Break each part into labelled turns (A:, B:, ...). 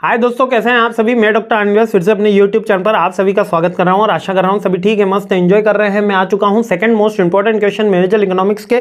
A: हाय दोस्तों, कैसे हैं आप सभी। मैं डॉक्टर अनव्यास फिर से अपने यूट्यूब चैनल पर आप सभी का स्वागत कर रहा हूं और आशा कर रहा हूं सभी ठीक है, मस्त एंजॉय कर रहे हैं। मैं आ चुका हूं second most important question manager economics के।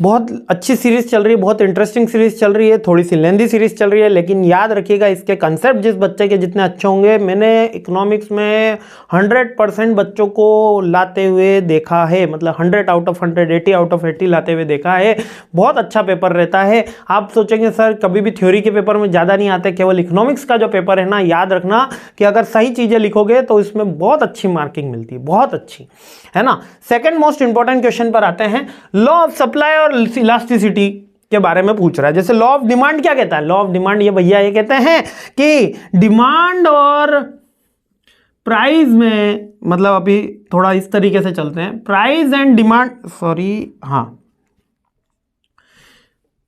A: बहुत अच्छी सीरीज चल रही है, बहुत इंटरेस्टिंग सीरीज चल रही है, थोड़ी सी लेंदी सीरीज चल रही है, लेकिन याद रखिएगा इसके कंसेप्ट जिस बच्चे के जितने अच्छे होंगे, मैंने इकोनॉमिक्स में 100% बच्चों को लाते हुए देखा है, मतलब 100 आउट ऑफ 100, 80 आउट ऑफ 80 लाते हुए देखा है। बहुत अच्छा पेपर रहता है। आप सोचेंगे सर कभी भी थ्योरी के पेपर में ज़्यादा नहीं आते, केवल इकोनॉमिक्स का जो पेपर है ना, याद रखना कि अगर सही चीजें लिखोगे तो इसमें बहुत अच्छी मार्किंग मिलती है, बहुत अच्छी, है ना। सेकंड मोस्ट इंपॉर्टेंट क्वेश्चन पर आते हैं। लॉ ऑफ सप्लाई और इलास्टिसिटी के बारे में पूछ रहा है। जैसे लॉ ऑफ डिमांड क्या कहता है? लॉ ऑफ डिमांड ये भैया ये कहते हैं कि डिमांड और प्राइस में, मतलब अभी थोड़ा इस तरीके से चलते हैं, price and demand,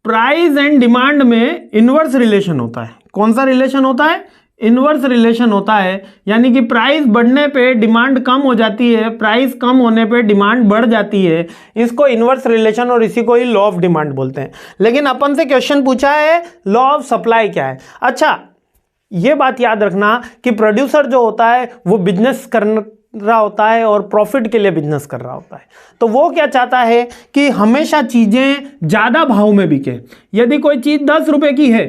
A: price and demand में इनवर्स रिलेशन होता है। कौन सा रिलेशन होता है? इनवर्स रिलेशन होता है। यानी कि प्राइस बढ़ने पे डिमांड कम हो जाती है, प्राइस कम होने पे डिमांड बढ़ जाती है। इसको इनवर्स रिलेशन और इसी को ही लॉ ऑफ डिमांड बोलते हैं। लेकिन अपन से क्वेश्चन पूछा है लॉ ऑफ सप्लाई क्या है। अच्छा, ये बात याद रखना कि प्रोड्यूसर जो होता है वो बिजनेस कर रहा होता है और प्रॉफिट के लिए बिजनेस कर रहा होता है। तो वो क्या चाहता है कि हमेशा चीजें ज्यादा भाव में बिके। यदि कोई चीज 10 रुपए की है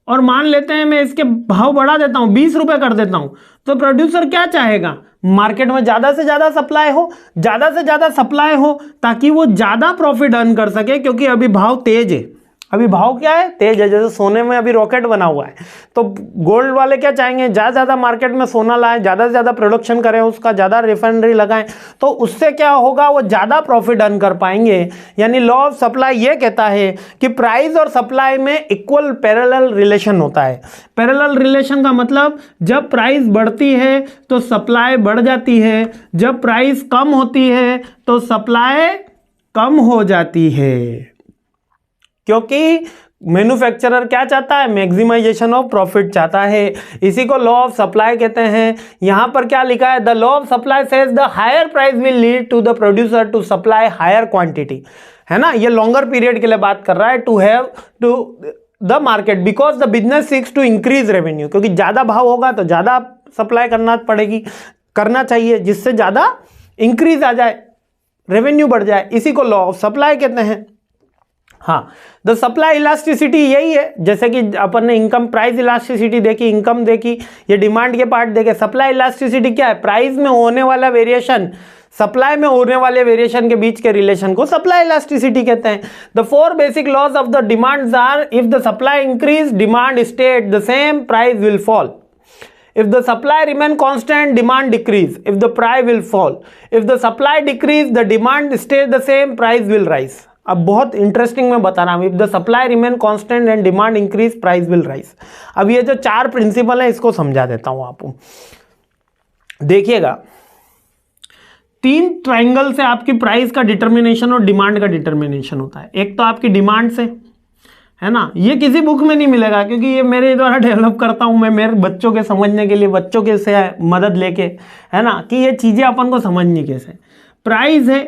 A: और मान लेते हैं मैं इसके भाव बढ़ा देता हूं, 20 रुपए कर देता हूं, तो प्रोड्यूसर क्या चाहेगा? मार्केट में ज्यादा से ज्यादा सप्लाई हो, ज्यादा से ज्यादा सप्लाई हो, ताकि वो ज्यादा प्रॉफिट अर्न कर सके। क्योंकि अभी भाव तेज है। अभी भाव क्या है? तेज है। जैसे सोने में अभी रॉकेट बना हुआ है, तो गोल्ड वाले क्या चाहेंगे? ज्यादा ज्यादा मार्केट में सोना लाएं, ज्यादा से ज्यादा प्रोडक्शन करें, उसका ज्यादा रिफाइनरी लगाएं, तो उससे क्या होगा? वो ज्यादा प्रॉफिट अर्न कर पाएंगे। यानी लॉ ऑफ सप्लाई ये कहता है कि प्राइस और सप्लाई में इक्वल पैरेलल रिलेशन होता है। पैरेलल रिलेशन का मतलब जब प्राइस बढ़ती है तो सप्लाई बढ़ जाती है, जब प्राइस कम होती है तो सप्लाई कम हो जाती है। क्योंकि मैन्युफैक्चरर क्या चाहता है? मैक्सिमाइजेशन ऑफ प्रॉफिट चाहता है। इसी को लॉ ऑफ सप्लाई कहते हैं। यहां पर क्या लिखा है? The law of supply says the higher price will lead to the producer to supply higher quantity, है ना। ये लॉन्गर पीरियड के लिए बात कर रहा है, to have to the market because the business seeks to increase revenue. क्योंकि ज्यादा भाव होगा तो ज्यादा सप्लाई करना चाहिए, जिससे ज्यादा इंक्रीज आ जाए, रेवेन्यू बढ़ जाए। इसी को लॉ ऑफ सप्लाई कहते हैं। हाँ, द सप्लाई इलास्टिसिटी यही है। जैसे कि अपन ने इनकम प्राइस इलास्टिसिटी देखी, इनकम देखी, ये डिमांड के पार्ट देखे। सप्लाई इलास्टिसिटी क्या है? प्राइस में होने वाला वेरिएशन सप्लाई में होने वाले वेरिएशन के बीच के रिलेशन को सप्लाई इलास्टिसिटी कहते हैं। The 4 basic laws of the demands are: if the supply increase, demand stay at the same, price will fall. If the supply remain constant, demand decrease. If the price will fall. If the supply decrease, the demand stay the same, price will rise. अब बहुत interesting मैं बता रहा हूं। If the supply remain constant and demand increase, price will rise. अब ये जो 4 principal है इसको समझा देता हूं आपको। देखिएगा, 3 ट्राइंगल से आपकी प्राइस का डिटर्मिनेशन और डिमांड का डिटर्मिनेशन होता है। एक तो आपकी डिमांड से, है ना। ये किसी बुक में नहीं मिलेगा क्योंकि ये मेरे द्वारा डेवलप करता हूं मैं, मेरे बच्चों के समझने के लिए, बच्चों के से मदद लेके, है ना, कि ये चीजें अपन को समझनी कैसे। प्राइस है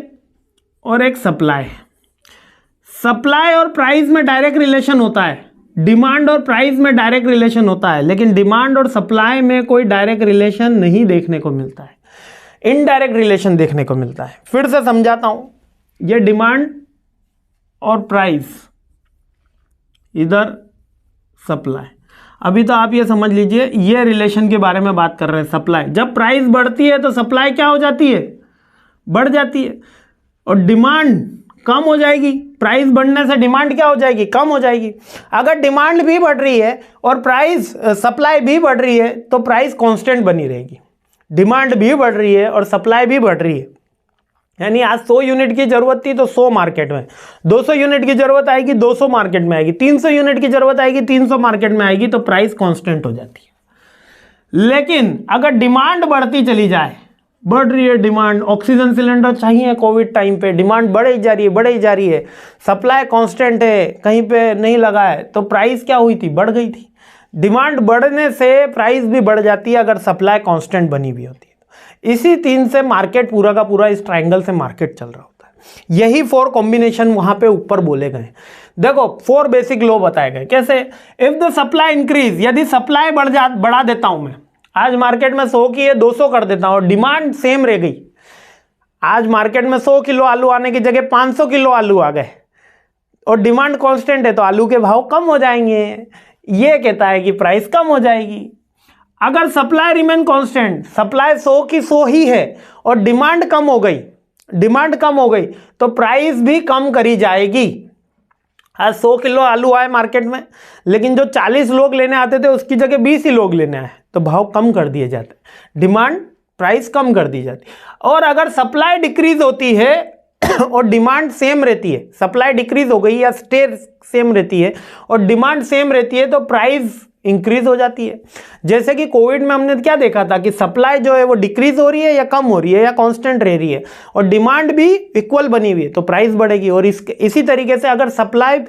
A: और एक सप्लाई है। सप्लाई और प्राइस में डायरेक्ट रिलेशन होता है, डिमांड और प्राइस में डायरेक्ट रिलेशन होता है, लेकिन डिमांड और सप्लाई में कोई डायरेक्ट रिलेशन नहीं देखने को मिलता है, इनडायरेक्ट रिलेशन देखने को मिलता है। फिर से समझाता हूं। ये डिमांड और प्राइस, इधर सप्लाई। अभी तो आप ये समझ लीजिए, ये रिलेशन के बारे में बात कर रहे हैं। सप्लाई, जब प्राइस बढ़ती है तो सप्लाई क्या हो जाती है? बढ़ जाती है। और डिमांड कम हो जाएगी। प्राइस बढ़ने से डिमांड क्या हो जाएगी? कम हो जाएगी। अगर डिमांड भी बढ़ रही है और प्राइस सप्लाई भी बढ़ रही है तो प्राइस कांस्टेंट बनी रहेगी। डिमांड भी बढ़ रही है और सप्लाई भी बढ़ रही है। यानी आज 100 यूनिट की जरूरत थी तो 100 मार्केट में, 200 यूनिट की जरूरत आएगी 200 मार्केट में आएगी, 300 यूनिट की जरूरत आएगी 300 मार्केट में आएगी, तो प्राइस कांस्टेंट हो जाती है। लेकिन अगर डिमांड बढ़ती चली जाए, बढ़ रही है डिमांड, ऑक्सीजन सिलेंडर चाहिए कोविड टाइम पे, डिमांड बढ़ ही जा रही है, सप्लाई कांस्टेंट है, कहीं पे नहीं लगा है, तो प्राइस क्या हुई थी? बढ़ गई थी। डिमांड बढ़ने से प्राइस भी बढ़ जाती है अगर सप्लाई कांस्टेंट बनी हुई होती है। इसी 3 से मार्केट पूरा का पूरा, इस ट्रायंगल से मार्केट चल रहा होता है। यही 4 कॉम्बिनेशन वहां पे ऊपर बोले गए। देखो 4 बेसिक लॉ बताए गए। कैसे? इफ द सप्लाई इंक्रीज, यदि सप्लाई बढ़ा देता हूं मैं, आज मार्केट में 100 की है 200 कर देता हूं और डिमांड सेम रह गई, आज मार्केट में 100 किलो आलू आने की जगह 500 किलो आलू आ गए और डिमांड कांस्टेंट है, तो आलू के भाव कम हो जाएंगे। ये कहता है कि प्राइस कम हो जाएगी। अगर सप्लाई रिमेन कांस्टेंट, सप्लाई 100 की 100 ही है और डिमांड कम हो गई, डिमांड कम हो गई तो प्राइस भी कम करी जाएगी। आज 100 किलो आलू आए मार्केट में, लेकिन जो 40 लोग लेने आते थे उसकी जगह 20 ही लोग लेने आए, तो भाव कम कर दिए जाते, डिमांड प्राइस कम कर दी जाती। और अगर सप्लाई डिक्रीज होती है और डिमांड सेम रहती है, सप्लाई डिक्रीज हो गई या स्टे सेम रहती है और डिमांड सेम रहती है, तो प्राइस इंक्रीज हो जाती है। जैसे कि कोविड में हमने क्या देखा था कि सप्लाई जो है वो डिक्रीज हो रही है या कम हो रही है या कांस्टेंट रह रही है, और डिमांड भी इक्वल बनी हुई है, तो प्राइस बढ़ेगी। और इसी तरीके से अगर सप्लाई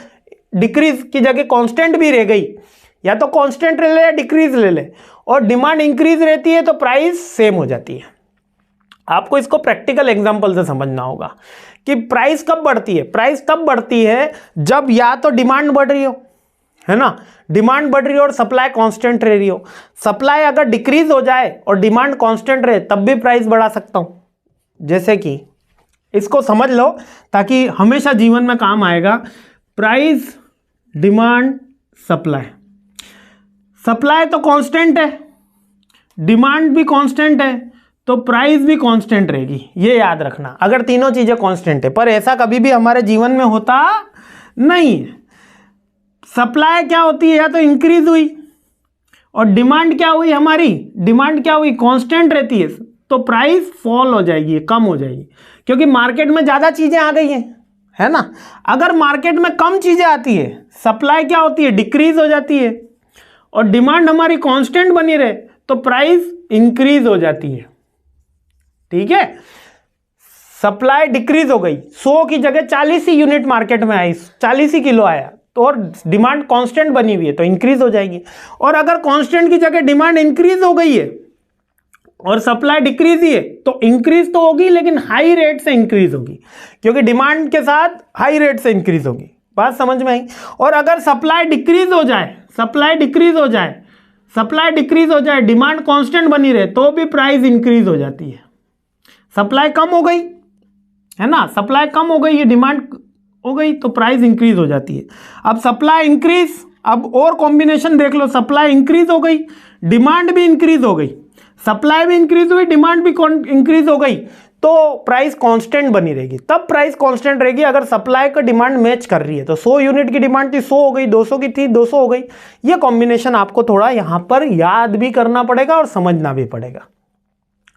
A: डिक्रीज की जगह कांस्टेंट भी रह गई, या तो कांस्टेंट ले ले या डिक्रीज ले ले, और डिमांड इंक्रीज रहती है, तो प्राइस सेम हो जाती है। आपको इसको प्रैक्टिकल एग्जांपल से समझना होगा कि प्राइस कब बढ़ती है। प्राइस तब बढ़ती है जब या तो डिमांड बढ़ रही हो, है ना, डिमांड बढ़ रही हो और सप्लाई कांस्टेंट रह रही हो। सप्लाई अगर डिक्रीज हो जाए और डिमांड कांस्टेंट रहे तब भी प्राइस बढ़ा सकता हूं। जैसे कि इसको समझ लो ताकि हमेशा जीवन में काम आएगा। Price, demand, supply. सप्लाई तो कांस्टेंट है, डिमांड भी कांस्टेंट है, तो प्राइस भी कांस्टेंट रहेगी। ये याद रखना, अगर तीनों चीजें कांस्टेंट है। पर ऐसा कभी भी हमारे जीवन में होता नहीं है। सप्लाई क्या होती है, या तो इंक्रीज हुई, और डिमांड क्या हुई, हमारी डिमांड क्या हुई, कांस्टेंट रहती है, तो प्राइस फॉल हो जाएगी, कम हो जाएगी, क्योंकि मार्केट में ज्यादा चीजें आ गई हैं, है ना। अगर मार्केट में कम चीजें आती है, सप्लाई क्या होती है, डिक्रीज हो जाती है, और डिमांड हमारी कांस्टेंट बनी रहे, तो प्राइस इंक्रीज हो जाती है। ठीक है, सप्लाई डिक्रीज हो गई, 100 की जगह 40 ही यूनिट मार्केट में आई, 40 ही किलो आया, तो और डिमांड कांस्टेंट बनी हुई है, तो इंक्रीज हो जाएगी। और अगर कांस्टेंट की जगह डिमांड इंक्रीज हो गई है और सप्लाई डिक्रीज ही है, तो इंक्रीज तो होगी लेकिन हाई रेट से इंक्रीज होगी, क्योंकि डिमांड के साथ हाई रेट से इंक्रीज होगी। बात समझ में आई? और अगर सप्लाई डिक्रीज हो जाए, सप्लाई डिक्रीज हो जाए, सप्लाई डिक्रीज हो जाए, डिमांड कांस्टेंट बनी रहे, तो भी प्राइस इंक्रीज हो जाती है। सप्लाई कम हो गई, है ना, सप्लाई कम हो गई, ये डिमांड हो गई, तो प्राइस इंक्रीज हो जाती है। अब सप्लाई इंक्रीज, अब और कॉम्बिनेशन देख लो, सप्लाई इंक्रीज हो गई, डिमांड भी इंक्रीज हो गई, सप्लाई भी इंक्रीज हुई, डिमांड भी इंक्रीज हो गई, तो प्राइस कांस्टेंट बनी रहेगी। तब प्राइस कांस्टेंट रहेगी अगर सप्लाई का डिमांड मैच कर रही है। तो 100 यूनिट की डिमांड थी, 100 हो गई, 200 की थी, 200 हो गई। ये कॉम्बिनेशन आपको थोड़ा यहां पर याद भी करना पड़ेगा और समझना भी पड़ेगा।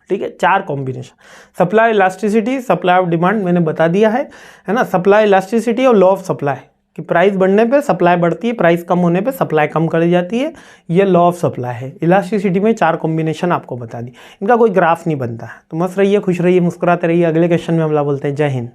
A: ठीक है, 4 combination, supply elasticity, supply of demand मैंने बता दिया है ना, सप्लाई इलास्टिसिटी और लॉ ऑफ सप्लाई कि प्राइस बढ़ने पे सप्लाई बढ़ती है, प्राइस कम होने पे सप्लाई कम कर दी जाती है। ये लॉ ऑफ सप्लाई है। इलास्टिसिटी में 4 कॉम्बिनेशन आपको बता दी, इनका कोई ग्राफ नहीं बनता है। तो मस्त रहिए, खुश रहिए, मुस्कुराते रहिए। अगले क्वेश्चन में हमला बोलते हैं। जय हिंद।